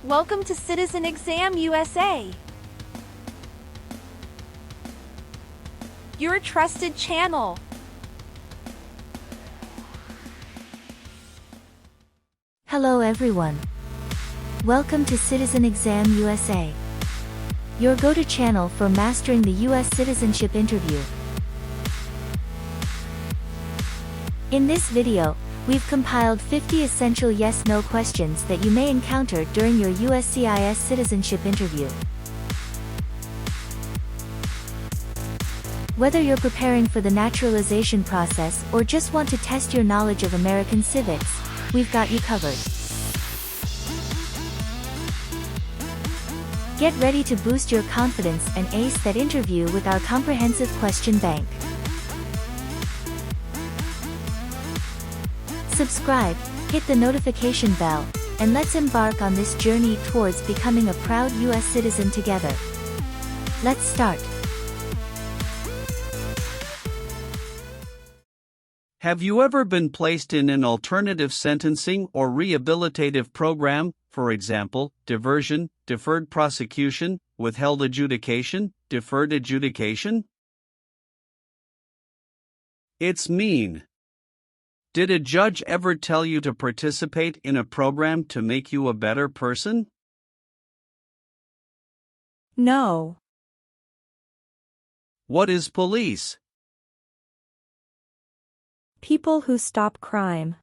Welcome to Citizen Exam USA, your trusted channel. Hello everyone. Welcome to Citizen Exam USA, your go-to channel for mastering the US Citizenship Interview. In this video, we've compiled 50 essential yes/no questions that you may encounter during your USCIS citizenship interview. Whether you're preparing for the naturalization process or just want to test your knowledge of American civics, we've got you covered. Get ready to boost your confidence and ace that interview with our comprehensive question bank. Subscribe, hit the notification bell, and let's embark on this journey towards becoming a proud US citizen together. Let's start. Have you ever been placed in an alternative sentencing or rehabilitative program, for example, diversion, deferred prosecution, withheld adjudication, deferred adjudication? It's mean. Did a judge ever tell you to participate in a program to make you a better person? No. What is police? People who stop crime.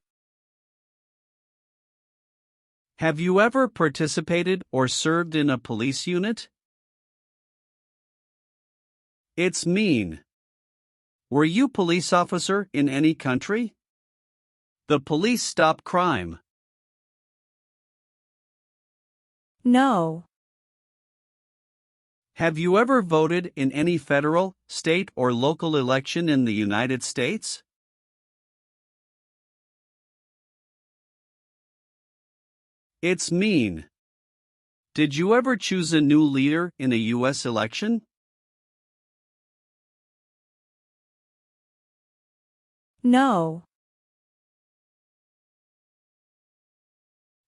Have you ever participated or served in a police unit? It's mean. Were you police officer in any country? The police stop crime. No. Have you ever voted in any federal, state, or local election in the United States? It's mean. Did you ever choose a new leader in a U.S. election? No.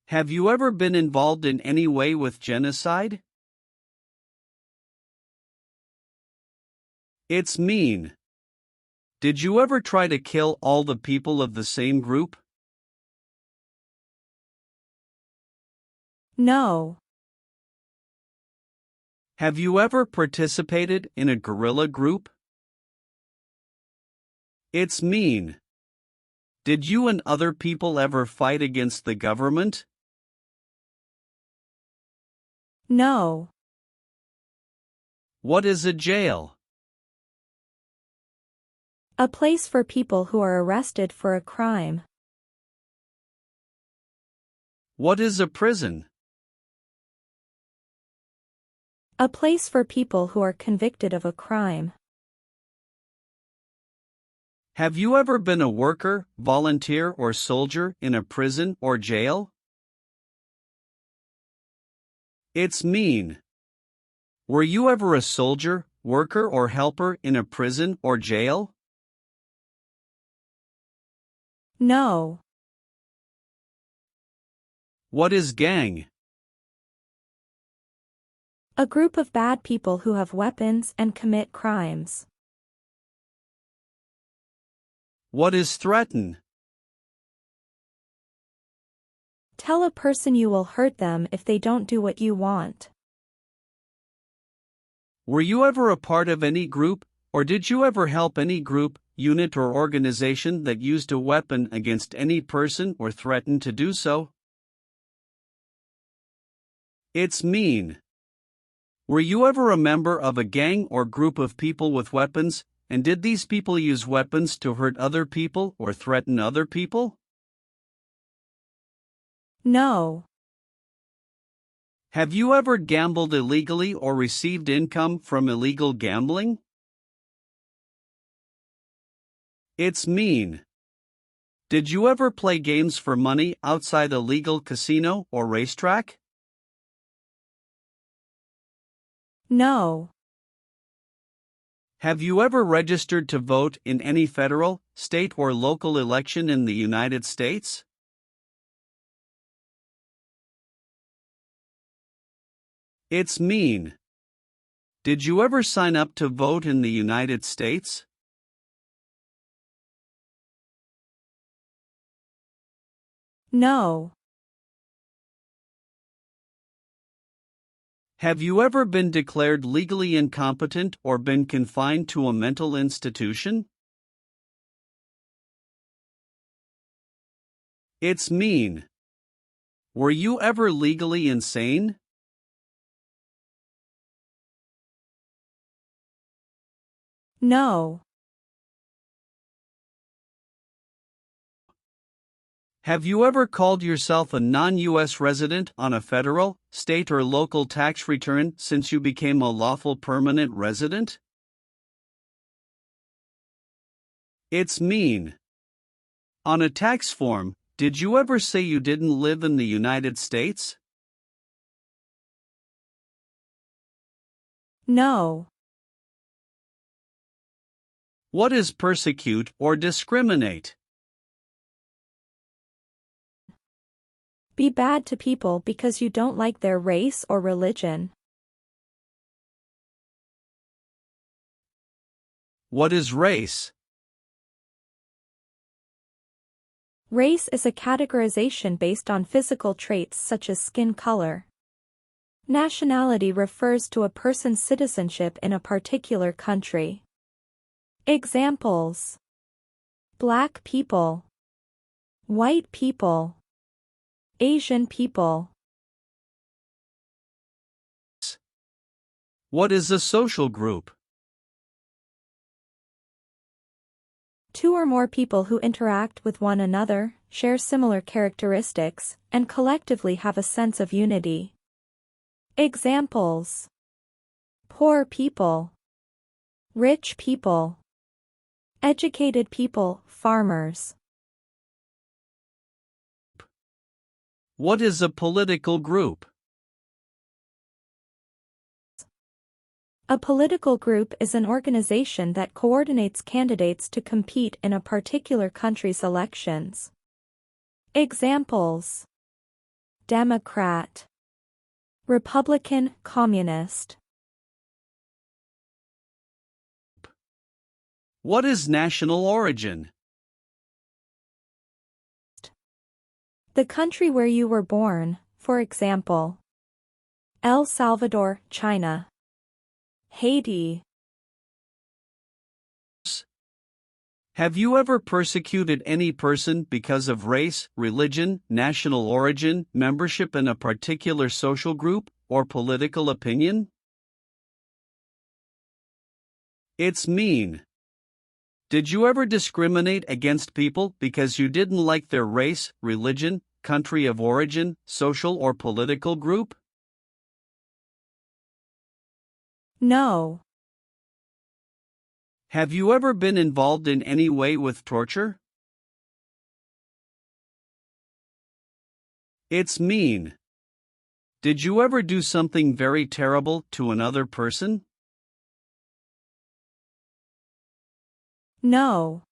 Have you ever been involved in any way with genocide? It's mean. Did you ever try to kill all the people of the same group? No. Have you ever participated in a guerrilla group? It's mean. Did you and other people ever fight against the government? No. What is a jail? A place for people who are arrested for a crime. What is a prison? A place for people who are convicted of a crime. Have you ever been a worker, volunteer, or soldier in a prison or jail? It's mean. Were you ever a soldier, worker, or helper in a prison or jail? No. What is gang? A group of bad people who have weapons and commit crimes. What is threaten? Tell a person you will hurt them if they don't do what you want. Were you ever a part of any group, or did you ever help any group, unit, or organization that used a weapon against any person or threatened to do so? It's mean. Were you ever a member of a gang or group of people with weapons, and did these people use weapons to hurt other people or threaten other people? No. Have you ever gambled illegally or received income from illegal gambling? It's mean. Did you ever play games for money outside a legal casino or racetrack? No. Have you ever registered to vote in any federal, state, or local election in the United States? It's mean. Did you ever sign up to vote in the United States? No. Have you ever been declared legally incompetent or been confined to a mental institution? It's mean. Were you ever legally insane? No. Have you ever called yourself a non-US resident on a federal, state or local tax return since you became a lawful permanent resident? It's mean. On a tax form, did you ever say you didn't live in the United States? No. What is persecute or discriminate? Be bad to people because you don't like their race or religion. What is race? Race is a categorization based on physical traits such as skin color. Nationality refers to a person's citizenship in a particular country. Examples: Black people, white people, Asian people. What is a social group? Two or more people who interact with one another, share similar characteristics, and collectively have a sense of unity. Examples: poor people, rich people, educated people, farmers. What is a political group? A political group is an organization that coordinates candidates to compete in a particular country's elections. Examples: Democrat, Republican, Communist. What is national origin? The country where you were born, for example, El Salvador, China, Haiti. Have you ever persecuted any person because of race, religion, national origin, membership in a particular social group, or political opinion? It's mean. Did you ever discriminate against people because you didn't like their race, religion, country of origin, social or political group? No. Have you ever been involved in any way with torture? It's mean. Did you ever do something very terrible to another person? No.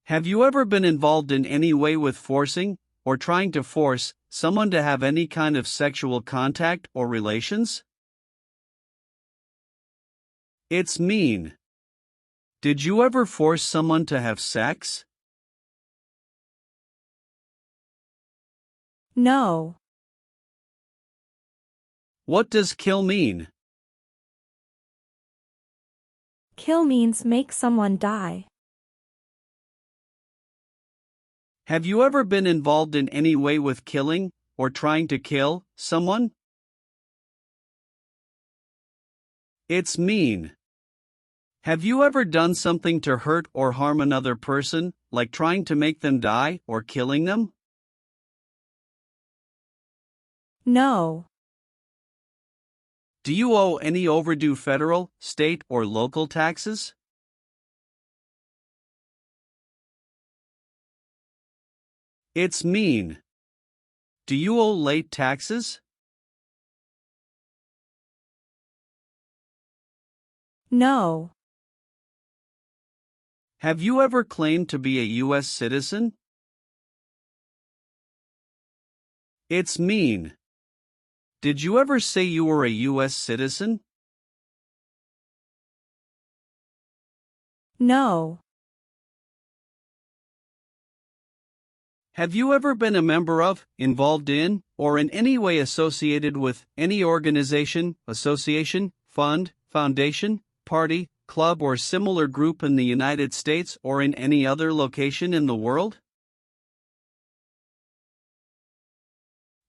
Have you ever been involved in any way with forcing, or trying to force, someone to have any kind of sexual contact or relations? It's mean. Did you ever force someone to have sex? No. What does kill mean? Kill means make someone die. Have you ever been involved in any way with killing, or trying to kill, someone? It's mean. Have you ever done something to hurt or harm another person, like trying to make them die or killing them? No. Do you owe any overdue federal, state, or local taxes? It's mean. Do you owe late taxes? No. Have you ever claimed to be a US citizen? It's mean. Did you ever say you were a US citizen? No. Have you ever been a member of, involved in, or in any way associated with any organization, association, fund, foundation, party, club, or similar group in the United States or in any other location in the world?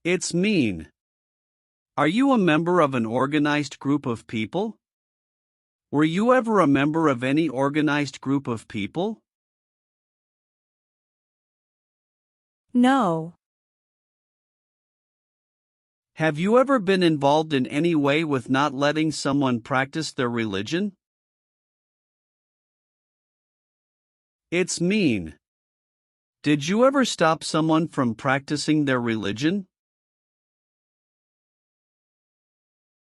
It's mean. Are you a member of an organized group of people? Were you ever a member of any organized group of people? No. Have you ever been involved in any way with not letting someone practice their religion? It's mean. Did you ever stop someone from practicing their religion?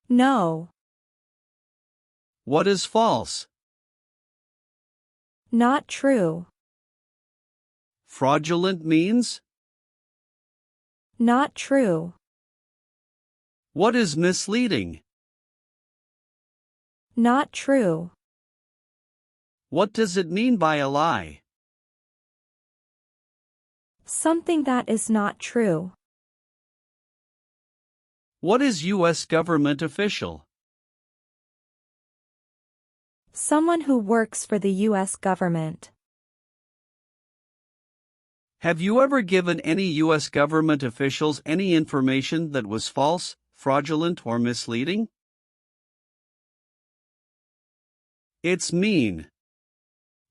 No. What is false? Not true. Fraudulent means? Not true. What is misleading? Not true. What does it mean by a lie? Something that is not true. What is U.S. government official? Someone who works for the U.S. government. Have you ever given any U.S. government officials any information that was false, fraudulent, or misleading? It's mean.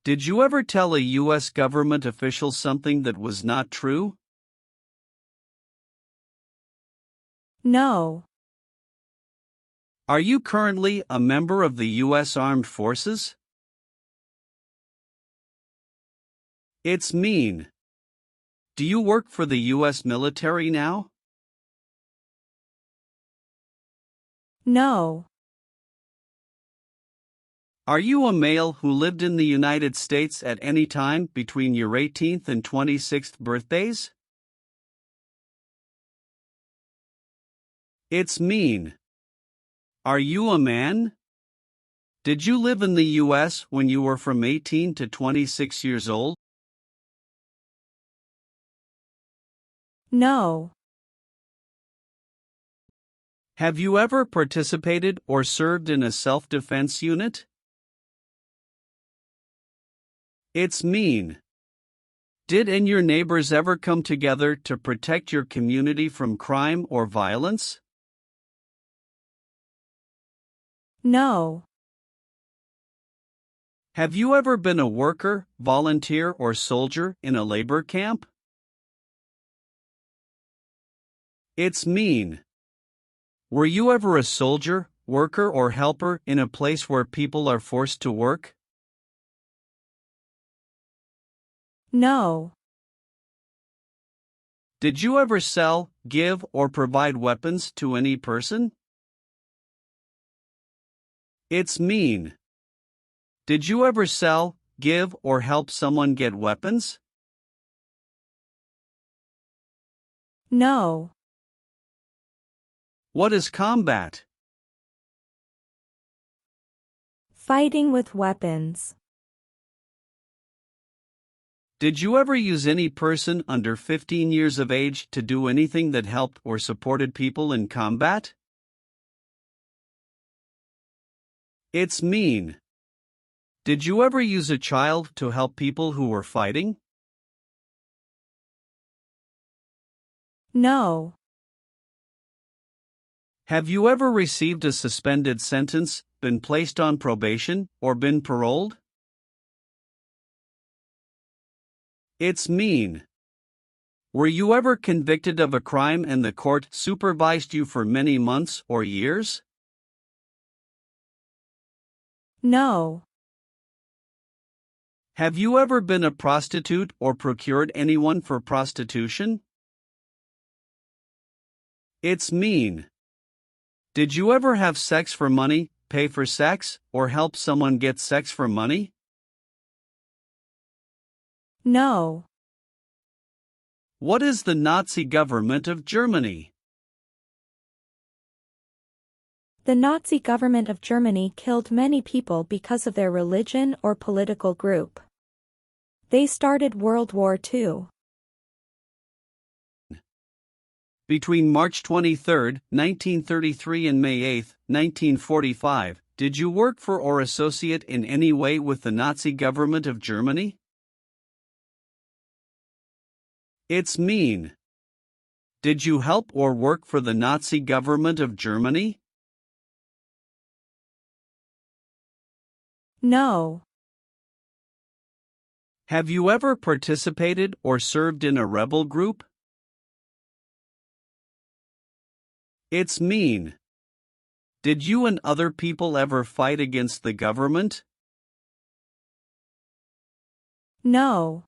Did you ever tell a U.S. government official something that was not true? No. Are you currently a member of the U.S. Armed Forces? It's mean. Do you work for the U.S. military now? No. Are you a male who lived in the United States at any time between your 18th and 26th birthdays? It's mean. Are you a man? Did you live in the U.S. when you were from 18 to 26 years old? No. Have you ever participated or served in a self-defense unit? It's mean. Did and your neighbors ever come together to protect your community from crime or violence? No. Have you ever been a worker, volunteer, or soldier in a labor camp? It's mean. Were you ever a soldier, worker, or helper in a place where people are forced to work? No. Did you ever sell, give, or provide weapons to any person? It's mean. Did you ever sell, give, or help someone get weapons? No. What is combat? Fighting with weapons. Did you ever use any person under 15 years of age to do anything that helped or supported people in combat? It's mean. Did you ever use a child to help people who were fighting? No. Have you ever received a suspended sentence, been placed on probation, or been paroled? It's mean. Were you ever convicted of a crime and the court supervised you for many months or years? No. Have you ever been a prostitute or procured anyone for prostitution? It's mean. Did you ever have sex for money, pay for sex, or help someone get sex for money? No. What is the Nazi government of Germany? The Nazi government of Germany killed many people because of their religion or political group. They started World War II. Between March 23, 1933 and May 8, 1945, did you work for or associate in any way with the Nazi government of Germany? It's mean. Did you help or work for the Nazi government of Germany? No. Have you ever participated or served in a rebel group? It's mean. Did you and other people ever fight against the government? No.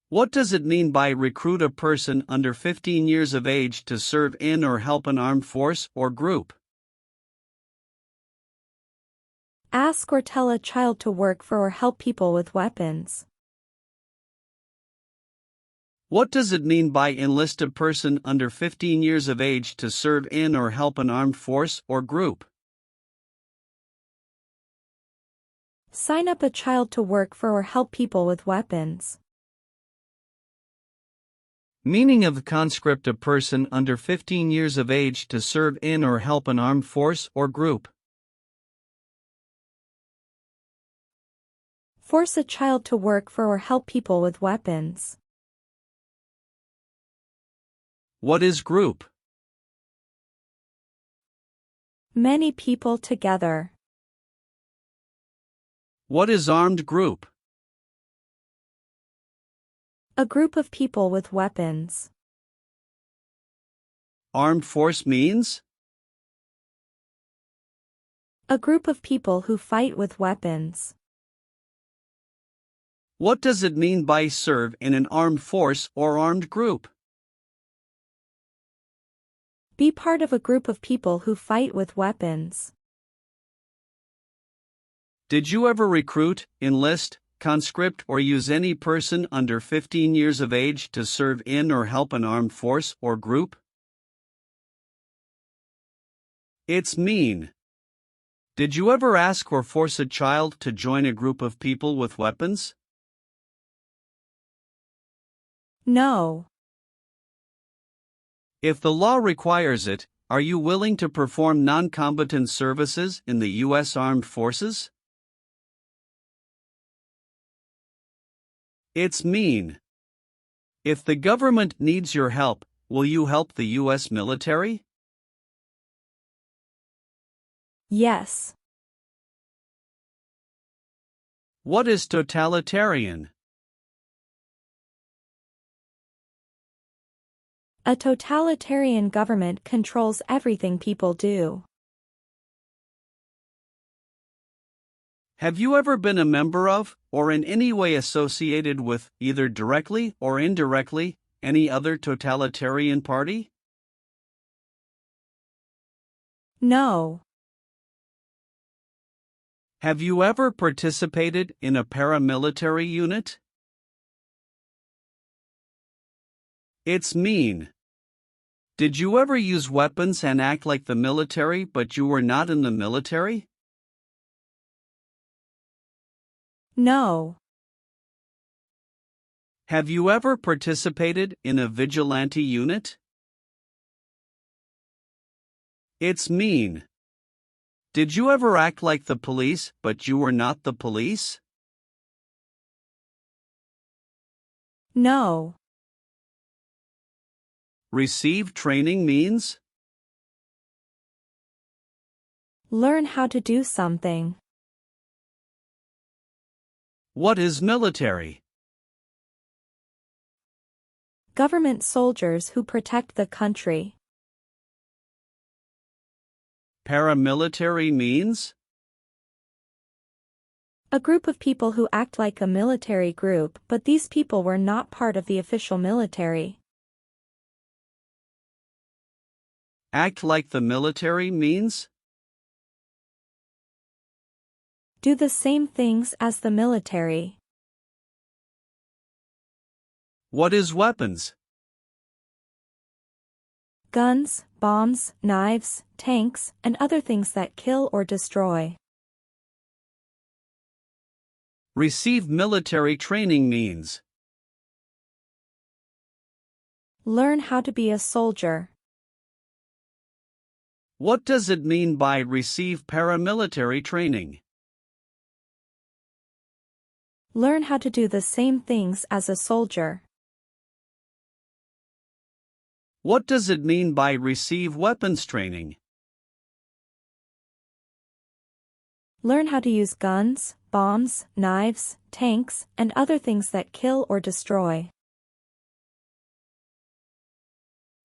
What does it mean by recruit a person under 15 years of age to serve in or help an armed force or group? Ask or tell a child to work for or help people with weapons. What does it mean by enlist a person under 15 years of age to serve in or help an armed force or group? Sign up a child to work for or help people with weapons. Meaning of conscript a person under 15 years of age to serve in or help an armed force or group. Force a child to work for or help people with weapons. What is group? Many people together. What is armed group? A group of people with weapons. Armed force means? A group of people who fight with weapons. What does it mean by serve in an armed force or armed group? Be part of a group of people who fight with weapons. Did you ever recruit, enlist, conscript or use any person under 15 years of age to serve in or help an armed force or group? It's mean. Did you ever ask or force a child to join a group of people with weapons? No. If the law requires it, are you willing to perform non-combatant services in the U.S. Armed Forces? It's mean. If the government needs your help, will you help the U.S. military? Yes. What is totalitarian? A totalitarian government controls everything people do. Have you ever been a member of, or in any way associated with, either directly or indirectly, any other totalitarian party? No. Have you ever participated in a paramilitary unit? It's mean. Did you ever use weapons and act like the military but you were not in the military? No. Have you ever participated in a vigilante unit? It's mean. Did you ever act like the police but you were not the police? No. Receive training means? Learn how to do something. What is military? Government soldiers who protect the country. Paramilitary means? A group of people who act like a military group, but these people were not part of the official military. Act like the military means? Do the same things as the military. What is weapons? Guns, bombs, knives, tanks, and other things that kill or destroy. Receive military training means. Learn how to be a soldier. What does it mean by receive paramilitary training? Learn how to do the same things as a soldier. What does it mean by receive weapons training? Learn how to use guns, bombs, knives, tanks, and other things that kill or destroy.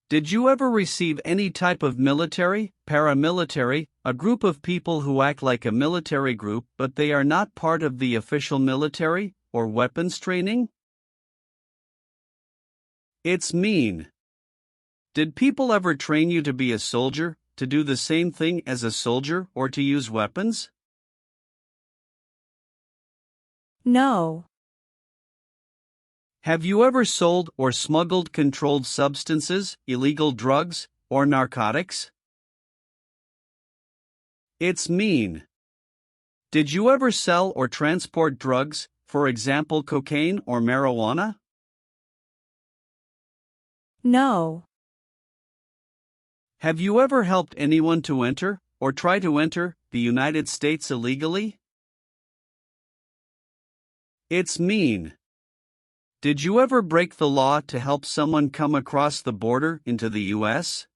Did you ever receive any type of military, paramilitary, a group of people who act like a military group but they are not part of the official military, or weapons training? It's mean. Did people ever train you to be a soldier, to do the same thing as a soldier, or to use weapons? No. Have you ever sold or smuggled controlled substances, illegal drugs, or narcotics? It's mean. Did you ever sell or transport drugs, for example cocaine or marijuana? No. Have you ever helped anyone to enter, or try to enter, the United States illegally? It's mean. Did you ever break the law to help someone come across the border into the US?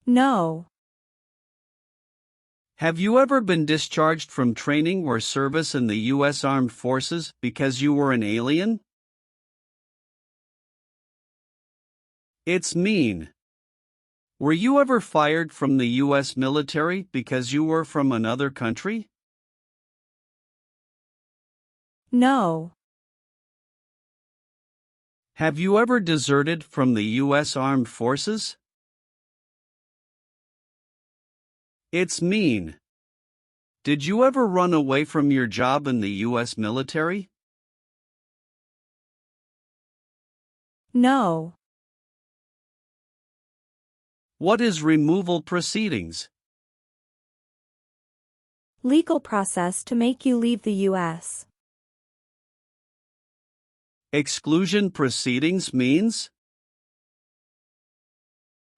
No. Have you ever been discharged from training or service in the US Armed Forces because you were an alien? It's mean. Were you ever fired from the US military because you were from another country? No. Have you ever deserted from the US Armed Forces? It's mean. Did you ever run away from your job in the US military? No. What is removal proceedings? Legal process to make you leave the US. Exclusion proceedings means?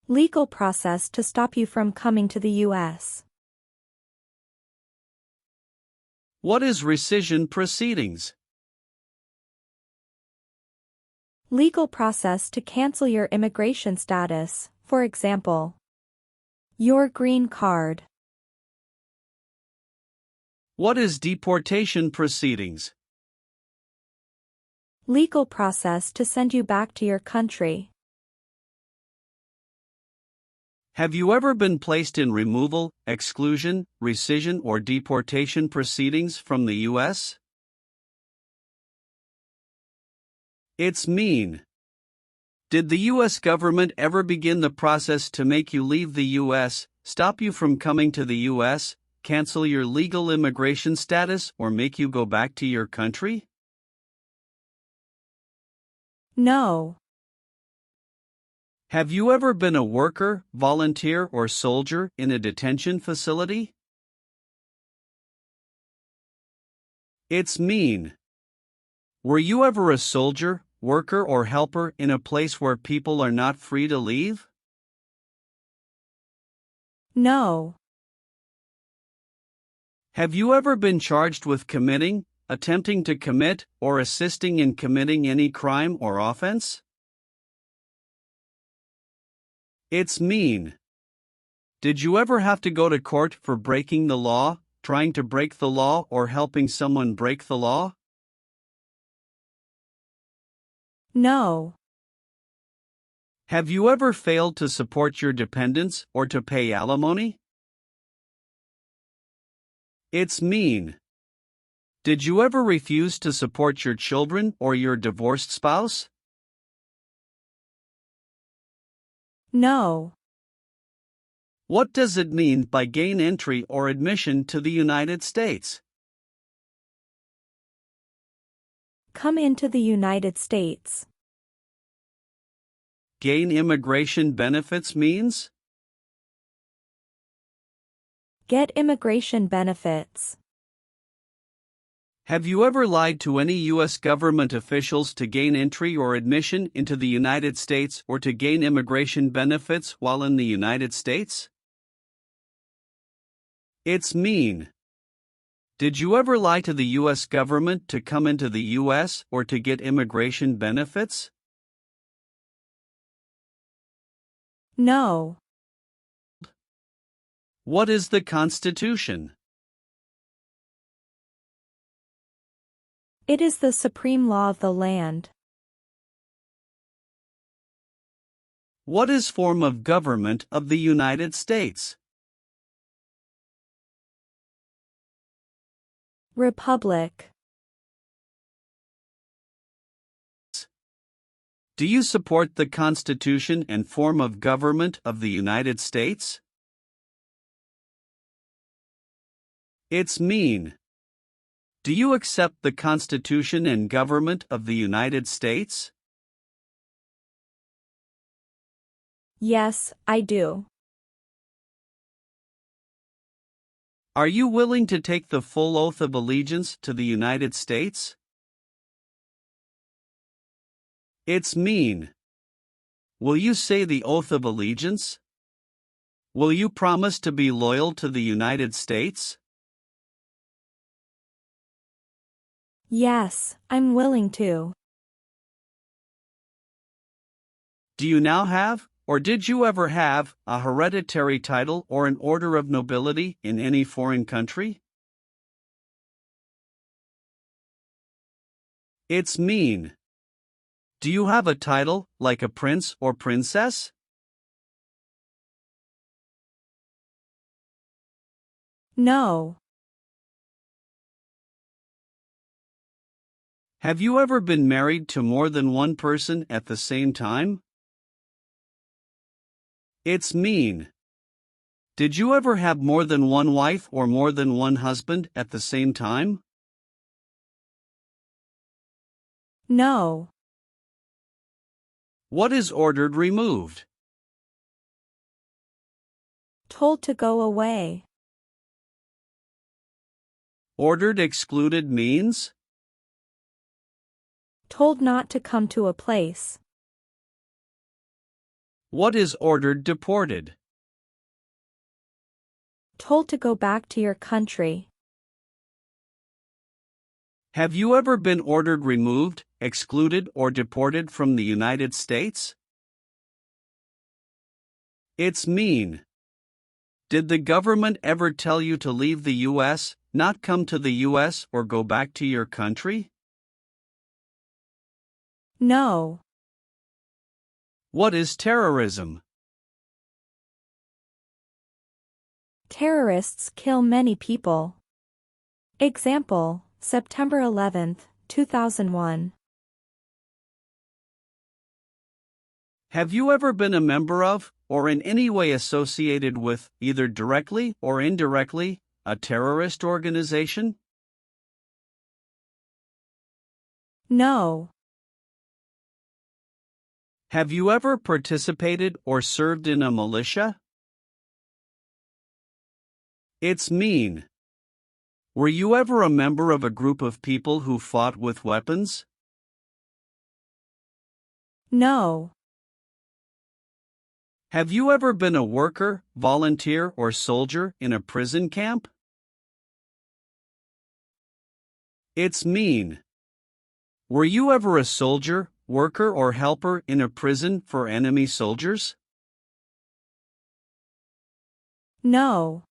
Legal process to stop you from coming to the US. What is rescission proceedings? Legal process to cancel your immigration status, for example, your green card. What is deportation proceedings? Legal process to send you back to your country. Have you ever been placed in removal, exclusion, rescission, or deportation proceedings from the US? It's mean. Did the US government ever begin the process to make you leave the US, stop you from coming to the US, cancel your legal immigration status, or make you go back to your country? No. Have you ever been a worker, volunteer, or soldier in a detention facility? It's mean. Were you ever a soldier, worker, or helper in a place where people are not free to leave? No. Have you ever been charged with committing, attempting to commit, or assisting in committing any crime or offense? It's mean. Did you ever have to go to court for breaking the law, trying to break the law, or helping someone break the law? No. Have you ever failed to support your dependents or to pay alimony? It's mean. Did you ever refuse to support your children or your divorced spouse? No. What does it mean by gain entry or admission to the United States? Come into the United States. gain immigration benefits means? Get immigration benefits. Have you ever lied to any U.S. government officials to gain entry or admission into the United States or to gain immigration benefits while in the United States? It's mean. Did you ever lie to the U.S. government to come into the U.S. or to get immigration benefits? No. What is the Constitution? It is the supreme law of the land. What is form of government of the United States? Republic. Do you support the Constitution and form of government of the United States? It's mean. Do you accept the Constitution and government of the United States? Yes, I do. Are you willing to take the full oath of allegiance to the United States? It's mean. Will you say the oath of allegiance? Will you promise to be loyal to the United States? Yes, I'm willing to. Do you now have, or did you ever have, a hereditary title or an order of nobility in any foreign country? It's mean. Do you have a title, like a prince or princess? No. Have you ever been married to more than one person at the same time? It's mean. Did you ever have more than one wife or more than one husband at the same time? No. What is ordered removed? Told to go away. Ordered excluded means? Told not to come to a place. What is ordered deported? Told to go back to your country. Have you ever been ordered removed, excluded, or deported from the United States? It's mean. Did the government ever tell you to leave the U.S., not come to the U.S., or go back to your country? No. What is terrorism? Terrorists kill many people. Example, September 11, 2001. Have you ever been a member of, or in any way associated with, either directly or indirectly, a terrorist organization? No. Have you ever participated or served in a militia? It's mean. Were you ever a member of a group of people who fought with weapons? No. Have you ever been a worker, volunteer, or soldier in a prison camp? It's mean. Were you ever a soldier, worker, or helper in a prison for enemy soldiers? No.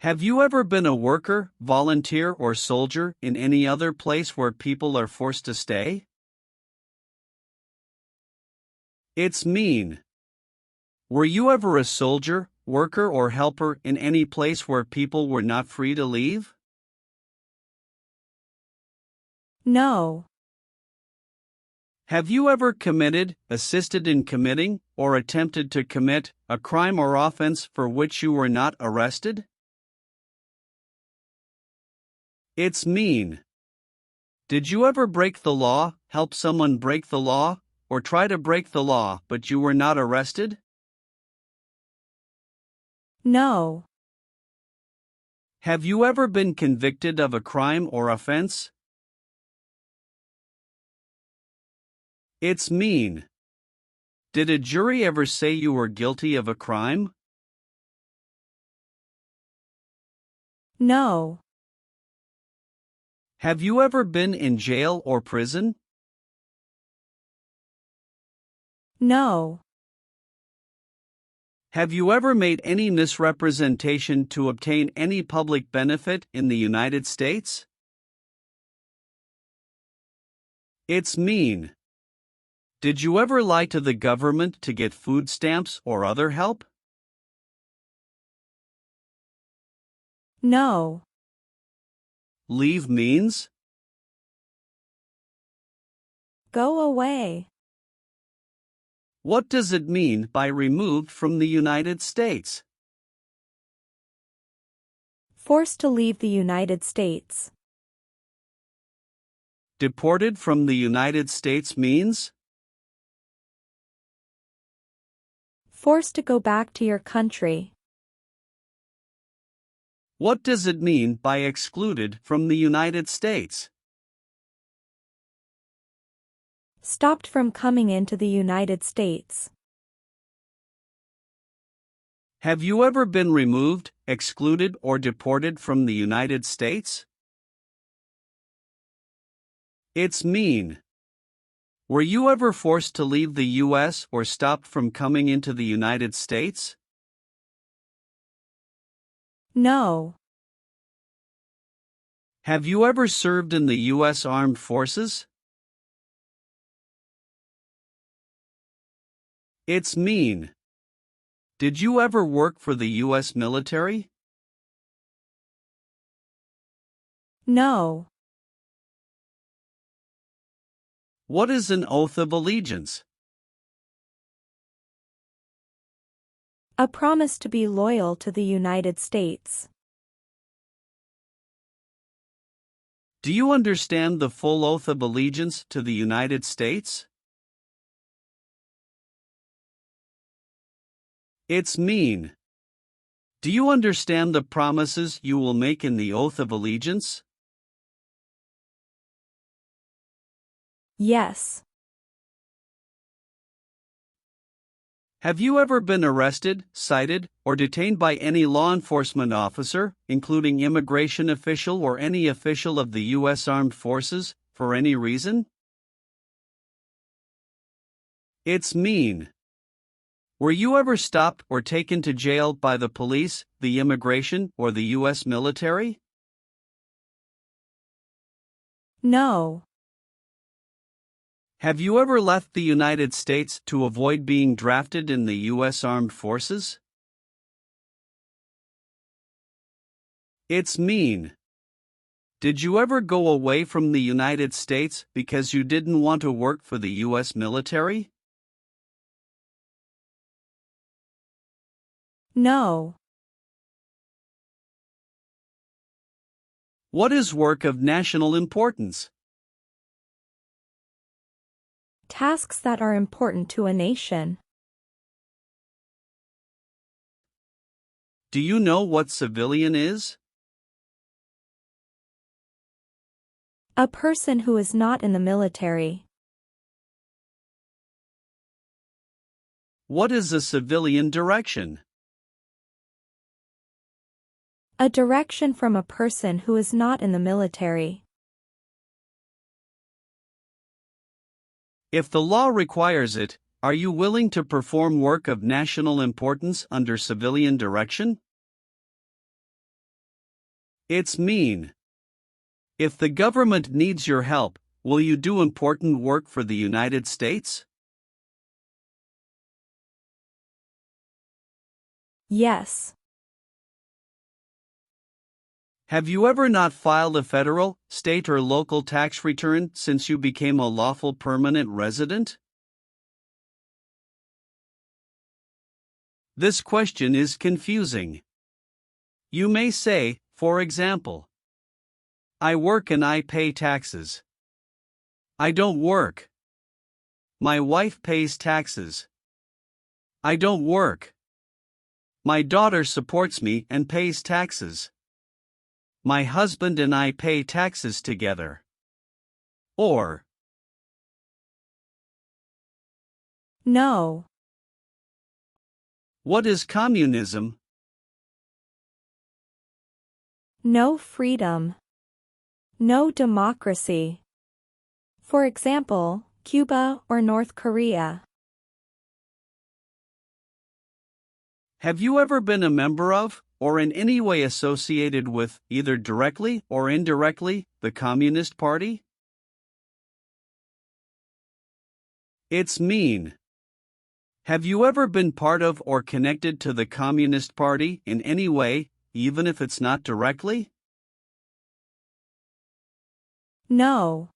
Have you ever been a worker, volunteer, or soldier in any other place where people are forced to stay? It's mean. Were you ever a soldier, worker, or helper in any place where people were not free to leave? No. Have you ever committed, assisted in committing, or attempted to commit a crime or offense for which you were not arrested? It's mean. Did you ever break the law, help someone break the law, or try to break the law but you were not arrested? No. Have you ever been convicted of a crime or offense? It's mean. Did a jury ever say you were guilty of a crime? No. Have you ever been in jail or prison? No. Have you ever made any misrepresentation to obtain any public benefit in the United States? It's mean. Did you ever lie to the government to get food stamps or other help? No. Leave means? Go away. What does it mean by removed from the United States? Forced to leave the United States. Deported from the United States means? Forced to go back to your country. What does it mean by excluded from the United States? Stopped from coming into the United States. Have you ever been removed, excluded, or deported from the United States? It's mean. Were you ever forced to leave the U.S. or stopped from coming into the United States? No. Have you ever served in the U.S. Armed Forces? It's mean. Did you ever work for the U.S. military? No. What is an oath of allegiance? A promise to be loyal to the United States. Do you understand the full oath of allegiance to the United States? It's mean. Do you understand the promises you will make in the oath of allegiance? Yes. Have you ever been arrested, cited, or detained by any law enforcement officer, including immigration official or any official of the U.S. Armed Forces, for any reason? It's mean. Were you ever stopped or taken to jail by the police, the immigration, or the U.S. military? No. Have you ever left the United States to avoid being drafted in the U.S. Armed Forces? It's mean. Did you ever go away from the United States because you didn't want to work for the U.S. military? No. What is work of national importance? Tasks that are important to a nation. Do you know what civilian is? A person who is not in the military. What is a civilian direction? A direction from a person who is not in the military. If the law requires it, are you willing to perform work of national importance under civilian direction? It's mean. If the government needs your help, will you do important work for the United States? Yes. Have you ever not filed a federal, state, or local tax return since you became a lawful permanent resident? This question is confusing. You may say, for example, I work and I pay taxes. I don't work. My wife pays taxes. I don't work. My daughter supports me and pays taxes. My husband and I pay taxes together. Or, No. what is communism? No freedom. No democracy. For example, Cuba or North Korea. Have you ever been a member of, or in any way associated with, either directly or indirectly, the Communist Party? It's mean. Have you ever been part of or connected to the Communist Party in any way, even if it's not directly? No.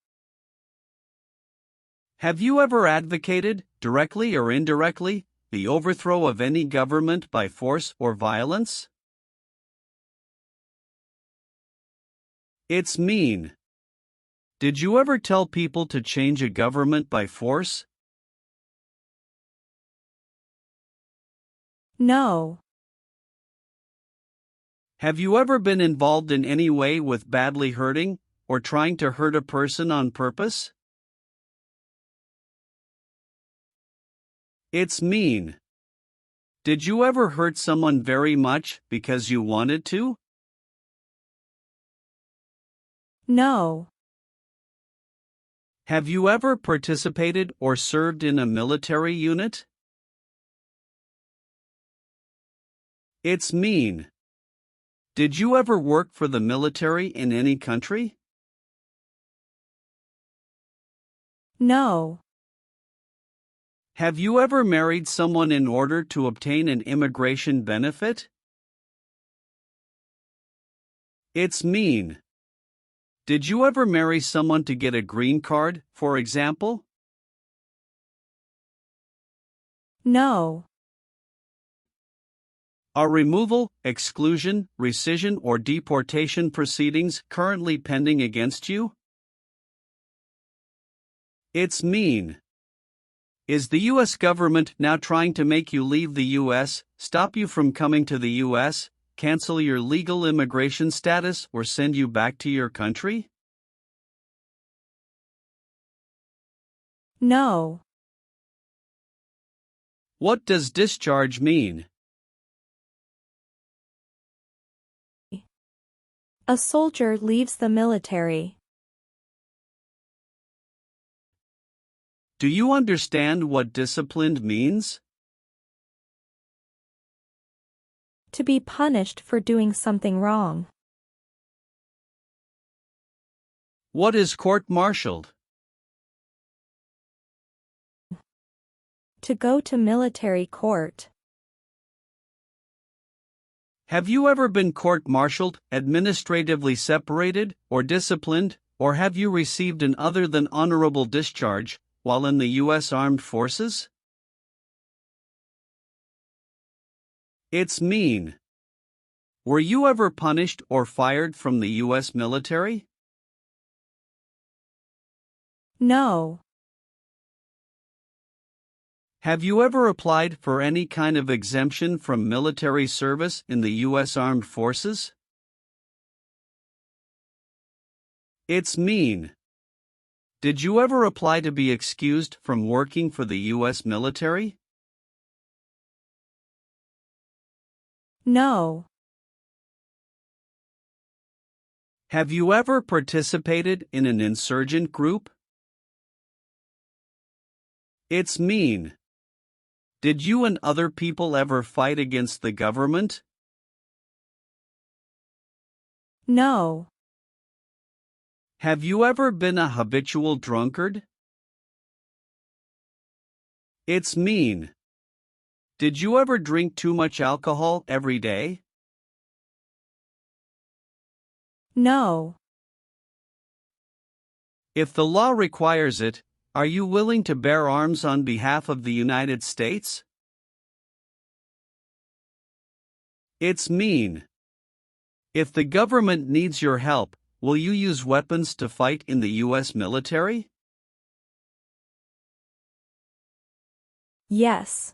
Have you ever advocated, directly or indirectly, the overthrow of any government by force or violence? It's mean. Did you ever tell people to change a government by force? No. Have you ever been involved in any way with badly hurting, or trying to hurt a person on purpose? It's mean. Did you ever hurt someone very much because you wanted to? No. Have you ever participated or served in a military unit? It's mean. Did you ever work for the military in any country? No. Have you ever married someone in order to obtain an immigration benefit? It's mean. Did you ever marry someone to get a green card, for example? No. Are removal, exclusion, rescission, or deportation proceedings currently pending against you? It's mean. Is the U.S. government now trying to make you leave the U.S., stop you from coming to the U.S., cancel your legal immigration status, or send you back to your country? No. What does discharge mean? A soldier leaves the military. Do you understand what disciplined means? To be punished for doing something wrong. What is court-martialed? To go to military court. Have you ever been court-martialed, administratively separated, or disciplined, or have you received an other than honorable discharge while in the U.S. Armed Forces? It's mean. Were you ever punished or fired from the U.S. military? No. Have you ever applied for any kind of exemption from military service in the U.S. Armed Forces? It's mean. Did you ever apply to be excused from working for the U.S. military? No. Have you ever participated in an insurgent group? It's mean. Did you and other people ever fight against the government? No. Have you ever been a habitual drunkard? It's mean. Did you ever drink too much alcohol every day? No. If the law requires it, are you willing to bear arms on behalf of the United States? It's mean. If the government needs your help, will you use weapons to fight in the U.S. military? Yes.